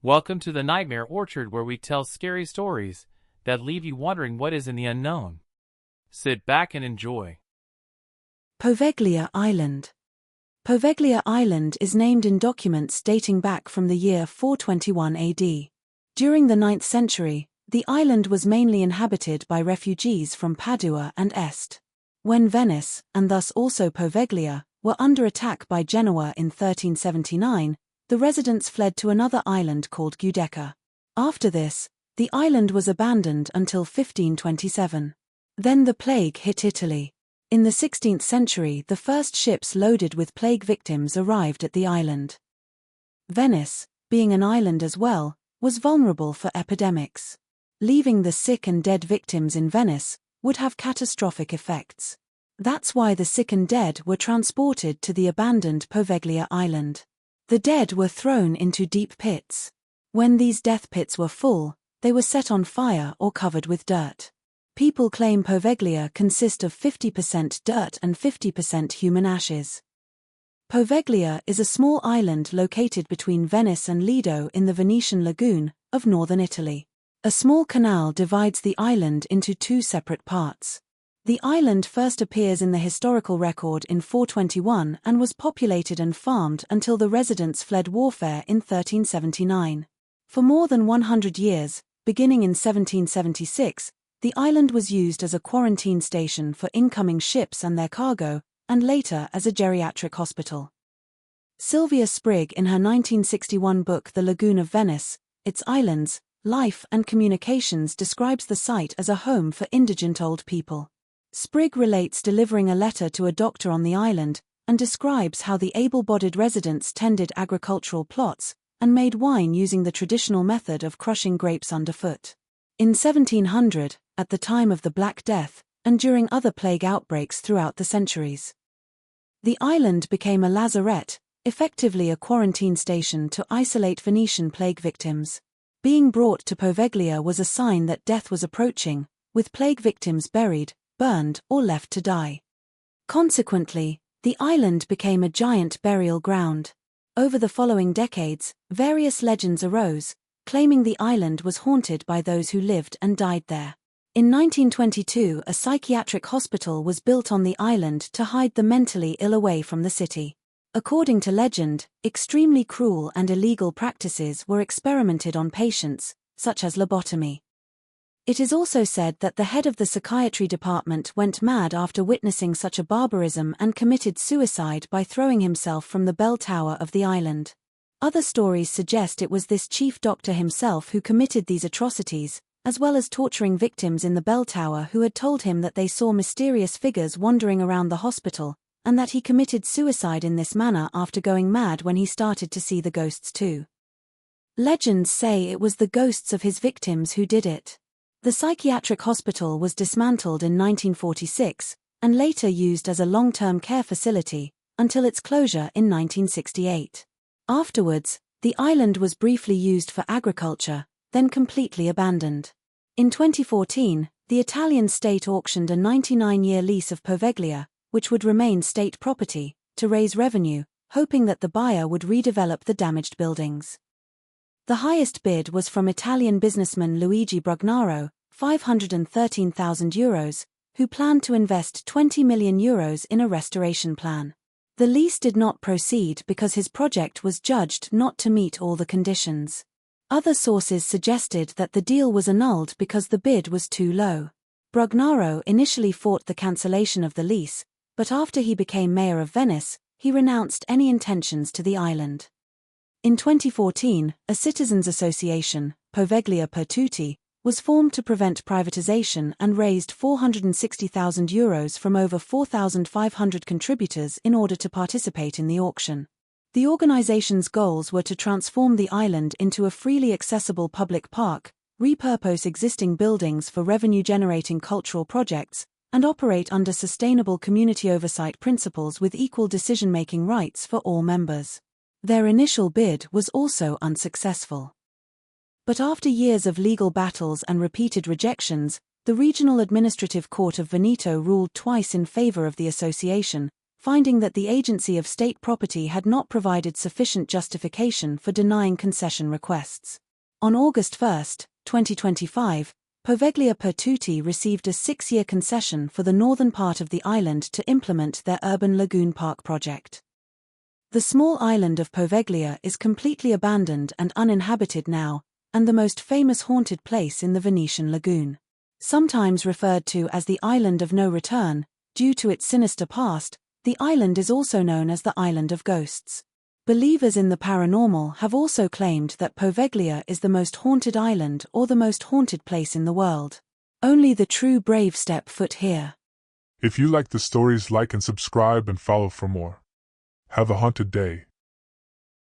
Welcome to the Nightmare Orchard, where we tell scary stories that leave you wondering what is in the unknown. Sit back and enjoy. Poveglia Island. Poveglia Island is named in documents dating back from the year 421 AD. During the 9th century, the island was mainly inhabited by refugees from Padua and Est. When Venice, and thus also Poveglia, were under attack by Genoa in 1379, the residents fled to another island called Giudecca. After this, the island was abandoned until 1527. Then the plague hit Italy. In the 16th century, the first ships loaded with plague victims arrived at the island. Venice, being an island as well, was vulnerable for epidemics. Leaving the sick and dead victims in Venice would have catastrophic effects. That's why the sick and dead were transported to the abandoned Poveglia Island. The dead were thrown into deep pits. When these death pits were full, they were set on fire or covered with dirt. People claim Poveglia consist of 50% dirt and 50% human ashes. Poveglia is a small island located between Venice and Lido in the Venetian lagoon of northern Italy. A small canal divides the island into two separate parts. The island first appears in the historical record in 421 and was populated and farmed until the residents fled warfare in 1379. For more than 100 years, beginning in 1776, the island was used as a quarantine station for incoming ships and their cargo, and later as a geriatric hospital. Sylvia Sprigg, in her 1961 book The Lagoon of Venice, Its Islands, Life and Communications, describes the site as a home for indigent old people. Sprigg relates delivering a letter to a doctor on the island, and describes how the able-bodied residents tended agricultural plots, and made wine using the traditional method of crushing grapes underfoot. In 1700, at the time of the Black Death, and during other plague outbreaks throughout the centuries, the island became a lazaret, effectively a quarantine station to isolate Venetian plague victims. Being brought to Poveglia was a sign that death was approaching, with plague victims buried, burned, or left to die. Consequently, the island became a giant burial ground. Over the following decades, various legends arose, claiming the island was haunted by those who lived and died there. In 1922, a psychiatric hospital was built on the island to hide the mentally ill away from the city. According to legend, extremely cruel and illegal practices were experimented on patients, such as lobotomy. It is also said that the head of the psychiatry department went mad after witnessing such a barbarism and committed suicide by throwing himself from the bell tower of the island. Other stories suggest it was this chief doctor himself who committed these atrocities, as well as torturing victims in the bell tower who had told him that they saw mysterious figures wandering around the hospital, and that he committed suicide in this manner after going mad when he started to see the ghosts too. Legends say it was the ghosts of his victims who did it. The psychiatric hospital was dismantled in 1946, and later used as a long-term care facility, until its closure in 1968. Afterwards, the island was briefly used for agriculture, then completely abandoned. In 2014, the Italian state auctioned a 99-year lease of Poveglia, which would remain state property, to raise revenue, hoping that the buyer would redevelop the damaged buildings. The highest bid was from Italian businessman Luigi Brugnaro, €513,000, who planned to invest €20 million in a restoration plan. The lease did not proceed because his project was judged not to meet all the conditions. Other sources suggested that the deal was annulled because the bid was too low. Brugnaro initially fought the cancellation of the lease, but after he became mayor of Venice, he renounced any intentions to the island. In 2014, a citizens' association, Poveglia per Tutti, was formed to prevent privatization and raised €460,000 from over 4,500 contributors in order to participate in the auction. The organization's goals were to transform the island into a freely accessible public park, repurpose existing buildings for revenue-generating cultural projects, and operate under sustainable community oversight principles with equal decision-making rights for all members. Their initial bid was also unsuccessful. But after years of legal battles and repeated rejections, the Regional Administrative Court of Veneto ruled twice in favor of the association, finding that the Agency of State Property had not provided sufficient justification for denying concession requests. On August 1, 2025, Poveglia per Tutti received a 6-year concession for the northern part of the island to implement their urban lagoon park project. The small island of Poveglia is completely abandoned and uninhabited now, and the most famous haunted place in the Venetian lagoon. Sometimes referred to as the Island of No Return, due to its sinister past, the island is also known as the Island of Ghosts. Believers in the paranormal have also claimed that Poveglia is the most haunted island or the most haunted place in the world. Only the true brave step foot here. If you like the stories, like and subscribe and follow for more. Have a haunted day.